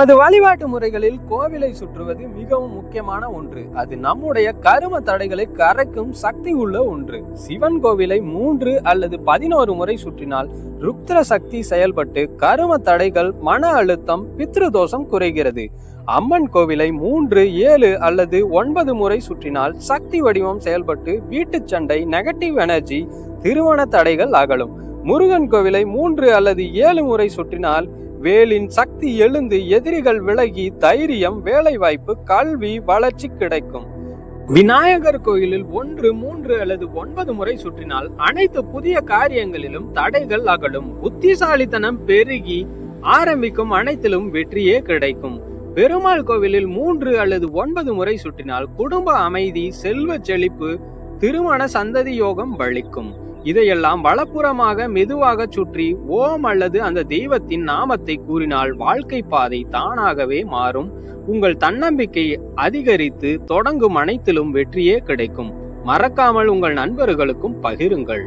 நமது வழிபாட்டு முறைகளில் கோவிலை சுற்றுவது மிகவும் முக்கியமான ஒன்று. அது நம்முடைய கரும தடைகளை கரைக்கும் சக்தி உள்ள ஒன்று. சிவன் கோவிலை 3 அல்லது 11 முறை சுற்றினால் ருத்ர சக்தி செயல்பட்டு கரும தடைகள், மன அழுத்தம், பித்ருதோஷம் குறைகிறது. அம்மன் கோவிலை 3, 7 அல்லது 9 முறை சுற்றினால் சக்தி வடிவம் செயல்பட்டு வீட்டு சண்டை, நெகட்டிவ் எனர்ஜி, திருமண தடைகள் அகலும். முருகன் கோவிலை 3 அல்லது 7 முறை சுற்றினால் வேலின் சக்தி எழுந்து எதிரிகள் விலகி தைரியம், வேலை வாய்ப்பு, கல்வி, வளர்ச்சி கிடைக்கும். விநாயகர் கோயிலில் 1, 3 அல்லது 9 முறை சுற்றினால் அனைத்து புதிய காரியங்களிலும் தடைகள் அகலும். புத்திசாலித்தனம் பெருகி ஆரம்பிக்கும் அனைத்திலும் வெற்றியே கிடைக்கும். பெருமாள் கோவிலில் 3 அல்லது 9 முறை சுற்றினால் குடும்ப அமைதி, செல்வ செழிப்பு, திருமண சந்ததி யோகம் பலிக்கும். இதையெல்லாம் வலப்புறமாக மெதுவாக சுற்றி ஓம் அல்லது அந்த தெய்வத்தின் நாமத்தை கூறினால் வாழ்க்கை பாதை தானாகவே மாறும். உங்கள் தன்னம்பிக்கை அதிகரித்து தொடங்கும் அனைத்திலும் வெற்றியே கிடைக்கும். மறக்காமல் உங்கள் நண்பர்களுக்கும் பகிருங்கள்.